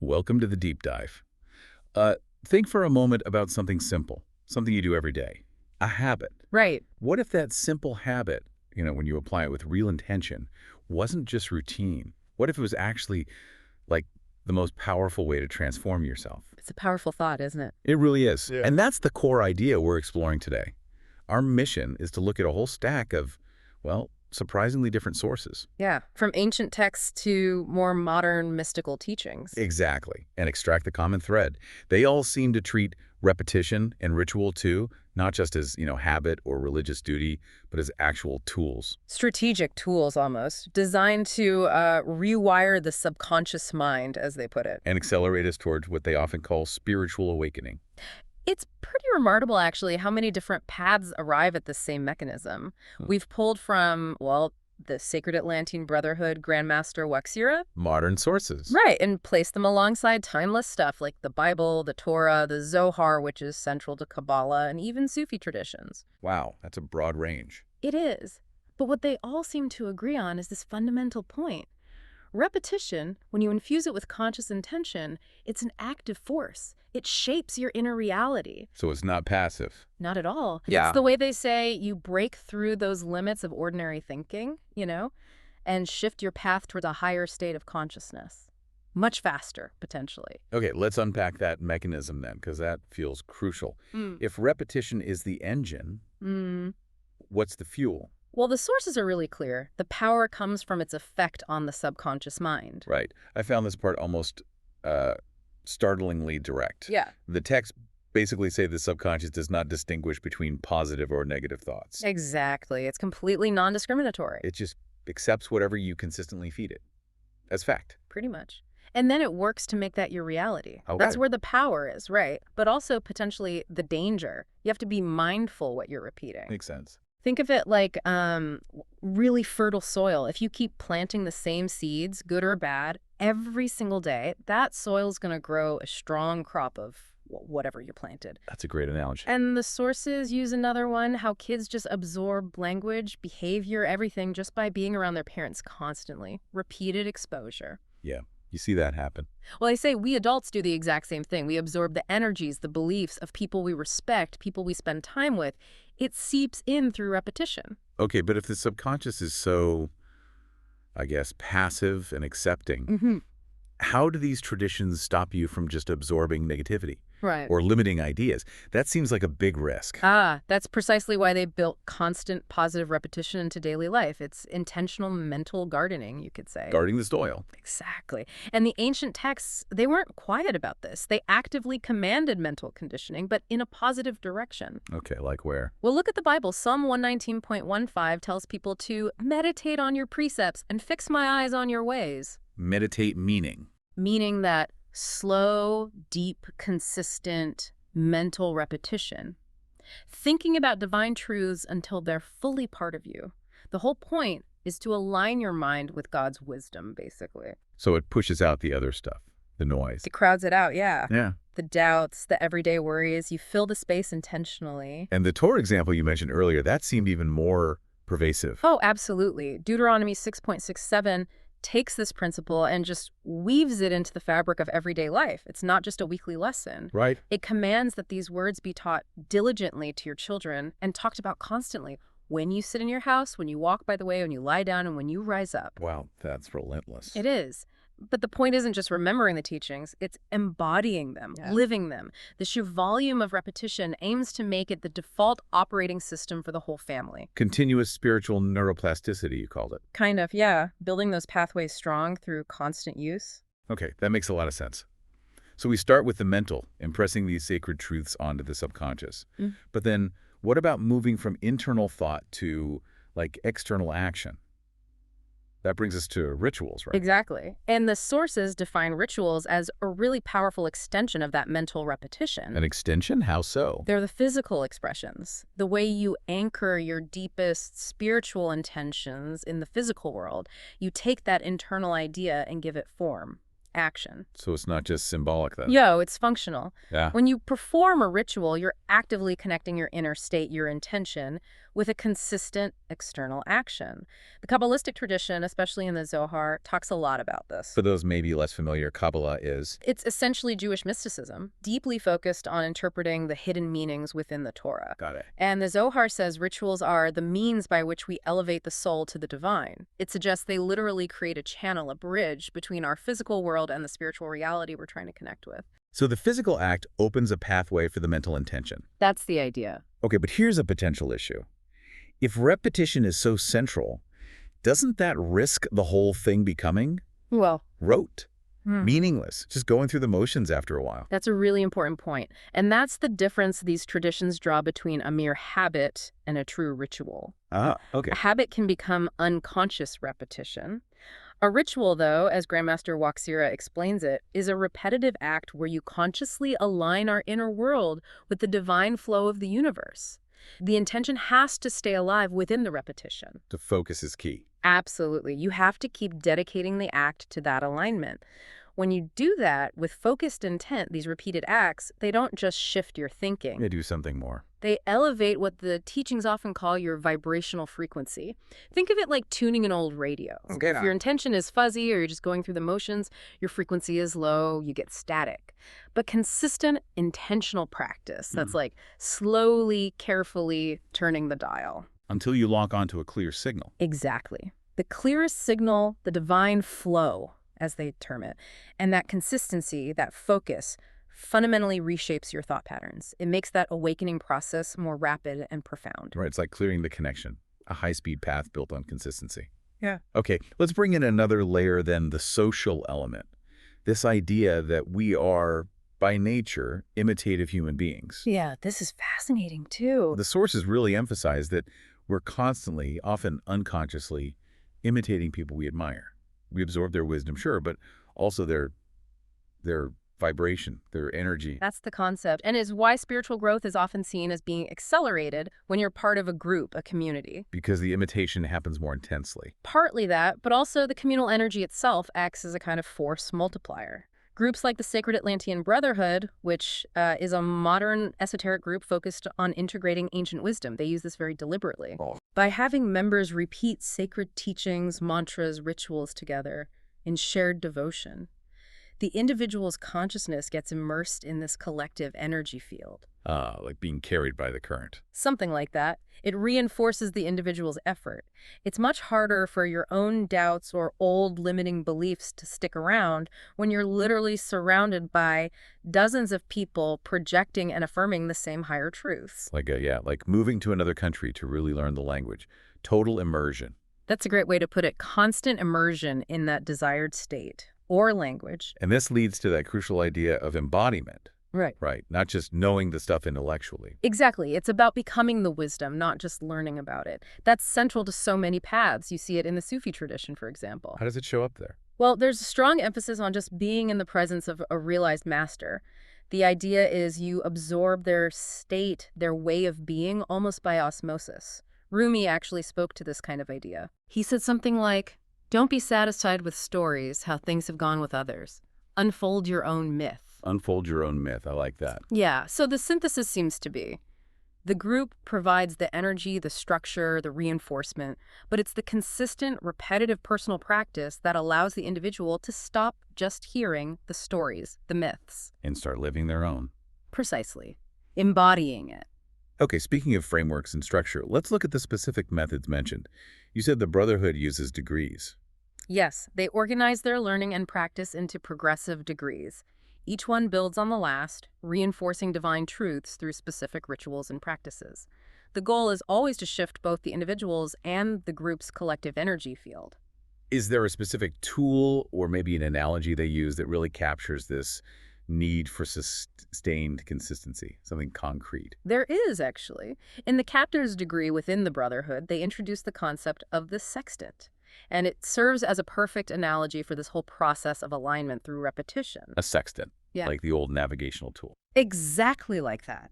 Welcome to the deep dive. Think for a moment about something simple, something you do every day, a habit. Right. What if that simple habit, when you apply it with real intention, wasn't just routine? What if it was actually like the most powerful way to transform yourself? It's a powerful thought, isn't it? It really is. Yeah. And that's the core idea we're exploring today. Our mission is to look at a whole stack of, well, surprisingly different sources. Yeah. From ancient texts to more modern mystical teachings. Exactly. And extract the common thread. They all seem to treat repetition and ritual too, not just as, habit or religious duty, but as actual tools. Strategic tools almost, designed to rewire the subconscious mind, as they put it. And accelerate us towards what they often call spiritual awakening. It's pretty remarkable, actually, how many different paths arrive at the same mechanism. We've pulled from, well, the Sacred Atlantean Brotherhood Grandmaster Waxira. Modern sources. Right, and placed them alongside timeless stuff like the Bible, the Torah, the Zohar, which is central to Kabbalah, and even Sufi traditions. Wow, that's a broad range. It is. But what they all seem to agree on is this fundamental point. Repetition, when you infuse it with conscious intention, it's an active force. It shapes your inner reality. So it's not passive. Not at all. Yeah. It's the way they say you break through those limits of ordinary thinking, and shift your path towards a higher state of consciousness. Much faster, potentially. Okay, let's unpack that mechanism then, because that feels crucial. If repetition is the engine, what's the fuel? Well, the sources are really clear. The power comes from its effect on the subconscious mind. Right. I found this part almost startlingly direct. Yeah. The texts basically say the subconscious does not distinguish between positive or negative thoughts. Exactly. It's completely non-discriminatory. It just accepts whatever you consistently feed it as fact. Pretty much. And then it works to make that your reality. Okay. That's where the power is, right? But also potentially the danger. You have to be mindful what you're repeating. Makes sense. Think of it like really fertile soil. If you keep planting the same seeds, good or bad, every single day, that soil's going to grow a strong crop of whatever you planted. That's a great analogy. And the sources use another one, how kids just absorb language, behavior, everything just by being around their parents constantly. Repeated exposure. Yeah, you see that happen. Well, I say we adults do the exact same thing. We absorb the energies, the beliefs of people we respect, people we spend time with. It seeps in through repetition. Okay, but if the subconscious is so, I guess, passive and accepting, how do these traditions stop you from just absorbing negativity? Right. Or limiting ideas? That seems like a big risk. That's precisely why they built constant positive repetition into daily life. It's intentional mental gardening, you could say. Guarding the soil. Exactly. And the ancient texts, they weren't quiet about this. They actively commanded mental conditioning, but in a positive direction. Okay, like where? Well, look at the Bible. Psalm 119.15 tells people to meditate on your precepts and fix my eyes on your ways. Meditate meaning. Meaning that slow, deep, consistent mental repetition. Thinking about divine truths until they're fully part of you. The whole point is to align your mind with God's wisdom, basically. So it pushes out the other stuff, the noise. It crowds it out, yeah. Yeah. The doubts, the everyday worries, you fill the space intentionally. And the Torah example you mentioned earlier, that seemed even more pervasive. Oh, absolutely. Deuteronomy 6.67 takes this principle and just weaves it into the fabric of everyday life. It's not just a weekly lesson. Right. It commands that these words be taught diligently to your children and talked about constantly. When you sit in your house, when you walk by the way, when you lie down, and when you rise up. Wow, that's relentless. It is. But the point isn't just remembering the teachings, it's embodying them, living them. The sheer volume of repetition aims to make it the default operating system for the whole family. Continuous spiritual neuroplasticity, you called it. Kind of, yeah. Building those pathways strong through constant use. Okay, that makes a lot of sense. So we start with the mental, impressing these sacred truths onto the subconscious. But then what about moving from internal thought to, like, external action? That brings us to rituals, right? Exactly. And the sources define rituals as a really powerful extension of that mental repetition. An extension? How so? They're the physical expressions, the way you anchor your deepest spiritual intentions in the physical world. You take that internal idea and give it form. action. So it's not just symbolic then? Yo, it's functional. Yeah. When you perform a ritual, you're actively connecting your inner state, your intention, with a consistent external action. The Kabbalistic tradition, especially in the Zohar, talks a lot about this. For those maybe less familiar, Kabbalah is? It's essentially Jewish mysticism, deeply focused on interpreting the hidden meanings within the Torah. Got it. And the Zohar says rituals are the means by which we elevate the soul to the divine. It suggests they literally create a channel, a bridge between our physical world and the spiritual reality we're trying to connect with. So the physical act opens a pathway for the mental intention. That's the idea. Okay, but here's a potential issue. If repetition is so central, doesn't that risk the whole thing becoming Well, rote, meaningless, just going through the motions after a while? that's a really important point. And that's the difference these traditions draw between a mere habit and a true ritual. Ah, okay. A habit can become unconscious repetition. A ritual, though, as Grandmaster Waksira explains it, is a repetitive act where you consciously align our inner world with the divine flow of the universe. The intention has to stay alive within the repetition. The focus is key. Absolutely. You have to keep dedicating the act to that alignment. When you do that with focused intent, these repeated acts, they don't just shift your thinking. They do something more. They elevate what the teachings often call your vibrational frequency. Think of it like tuning an old radio. Okay, If your intention is fuzzy or you're just going through the motions, your frequency is low, you get static. But consistent, intentional practice, that's like slowly, carefully turning the dial. Until you lock onto a clear signal. Exactly. The clearest signal, the divine flow, as they term it, and that consistency, that focus, fundamentally reshapes your thought patterns. It makes that awakening process more rapid and profound. Right, it's like clearing the connection, a high-speed path built on consistency. Yeah. Okay, let's bring in another layer then, the social element. This idea that we are, by nature, imitative human beings. Yeah, this is fascinating too. The sources really emphasize that we're constantly, often unconsciously, imitating people we admire. We absorb their wisdom, sure, but also their vibration, their energy. That's the concept, and is why spiritual growth is often seen as being accelerated when you're part of a group, a community. Because the imitation happens more intensely. Partly that, but also the communal energy itself acts as a kind of force multiplier. Groups like the Sacred Atlantean Brotherhood, which is a modern esoteric group focused on integrating ancient wisdom. They use this very deliberately. By having members repeat sacred teachings, mantras, rituals together in shared devotion, the individual's consciousness gets immersed in this collective energy field. Like being carried by the current. Something like that. It reinforces the individual's effort. It's much harder for your own doubts or old limiting beliefs to stick around when you're literally surrounded by dozens of people projecting and affirming the same higher truths. Like moving to another country to really learn the language. Total immersion. That's a great way to put it. Constant immersion in that desired state or language. And this leads to that crucial idea of embodiment. Right. Right. Not just knowing the stuff intellectually. Exactly. It's about becoming the wisdom, not just learning about it. That's central to so many paths. You see it in the Sufi tradition, for example. How does it show up there? Well, there's a strong emphasis on just being in the presence of a realized master. The idea is you absorb their state, their way of being, almost by osmosis. Rumi actually spoke to this kind of idea. He said something like, "Don't be satisfied with stories, how things have gone with others. Unfold your own myth." Unfold your own myth. I like that. Yeah, so the synthesis seems to be the group provides the energy, the structure, the reinforcement, but it's the consistent, repetitive personal practice that allows the individual to stop just hearing the stories, the myths. And start living their own. Precisely. Embodying it. Okay, speaking of frameworks and structure, let's look at the specific methods mentioned. You said the Brotherhood uses degrees. Yes, they organize their learning and practice into progressive degrees. Each one builds on the last, reinforcing divine truths through specific rituals and practices. The goal is always to shift both the individual's and the group's collective energy field. Is there a specific tool or maybe an analogy they use that really captures this need for sustained consistency, something concrete? There is, actually. In the captain's degree within the Brotherhood, they introduce the concept of the sextant. And it serves as a perfect analogy for this whole process of alignment through repetition. A sextant, Yeah. like the old navigational tool. Exactly like that.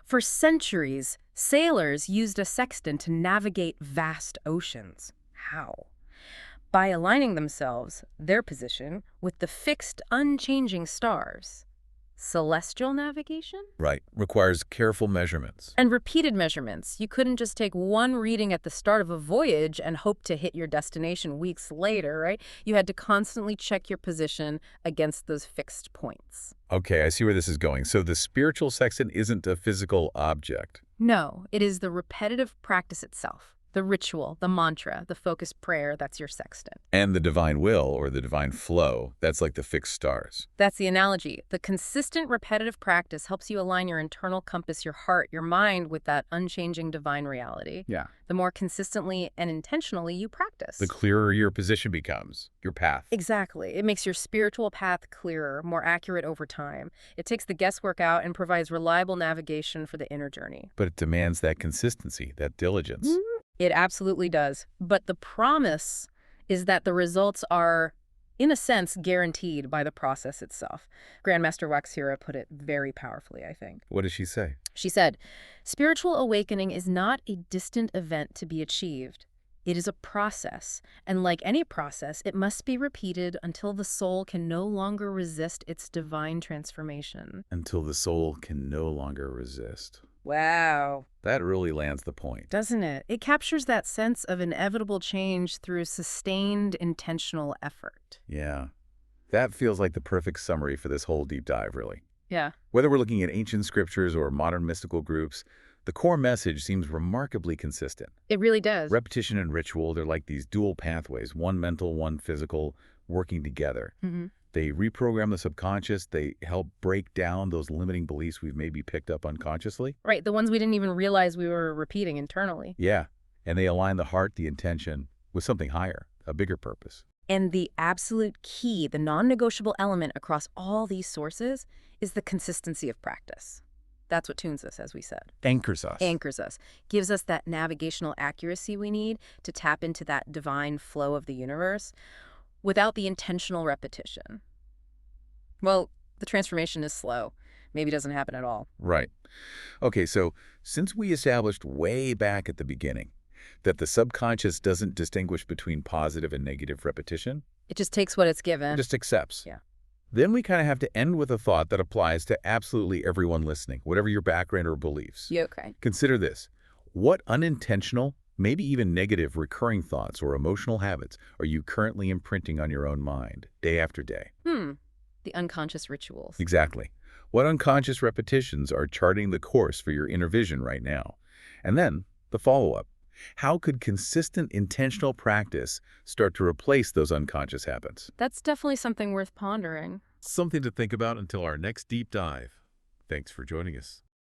For centuries, sailors used a sextant to navigate vast oceans. How? by aligning themselves, their position, with the fixed, unchanging stars. Celestial navigation? Right. Requires careful measurements. And repeated measurements. You couldn't just take one reading at the start of a voyage and hope to hit your destination weeks later, right? You had to constantly check your position against those fixed points. Okay, I see where this is going. So the spiritual sextant isn't a physical object. No, it is the repetitive practice itself. The ritual, the mantra, the focused prayer, that's your sextant. And the divine will, or the divine flow, that's like the fixed stars. That's the analogy. The consistent repetitive practice helps you align your internal compass, your heart, your mind with that unchanging divine reality. Yeah. The more consistently and intentionally you practice. The clearer your position becomes, your path. Exactly. It makes your spiritual path clearer, more accurate over time. It takes the guesswork out and provides reliable navigation for the inner journey. But it demands that consistency, that diligence. It absolutely does. But the promise is that the results are, in a sense, guaranteed by the process itself. Grandmaster Waxira put it very powerfully, I think. What does she say? She said, "Spiritual awakening is not a distant event to be achieved. It is a process, and like any process, it must be repeated until the soul can no longer resist its divine transformation." Until the soul can no longer resist. Wow. That really lands the point. Doesn't it? It captures that sense of inevitable change through sustained, intentional effort. Yeah. That feels like the perfect summary for this whole deep dive, really. Yeah. Whether we're looking at ancient scriptures or modern mystical groups, the core message seems remarkably consistent. It really does. Repetition and ritual, they're like these dual pathways, one mental, one physical, working together. They reprogram the subconscious. They help break down those limiting beliefs we've maybe picked up unconsciously. Right, the ones we didn't even realize we were repeating internally. Yeah, and they align the heart, the intention, with something higher, a bigger purpose. And the absolute key, the non-negotiable element across all these sources is the consistency of practice. That's what tunes us, as we said. Anchors us. Anchors us. Gives us that navigational accuracy we need to tap into that divine flow of the universe without the intentional repetition. Well, the transformation is slow. Maybe doesn't happen at all. Right. Okay, so since we established way back at the beginning that the subconscious doesn't distinguish between positive and negative repetition, it just takes what it's given. it just accepts. Yeah. Then we kind of have to end with a thought that applies to absolutely everyone listening, whatever your background or beliefs. Yeah, okay. Consider this. What unintentional, maybe even negative recurring thoughts or emotional habits are you currently imprinting on your own mind day after day? The unconscious rituals. Exactly. What unconscious repetitions are charting the course for your inner vision right now? And then the follow-up. How could consistent intentional practice start to replace those unconscious habits? That's definitely something worth pondering. Something to think about until our next deep dive. Thanks for joining us.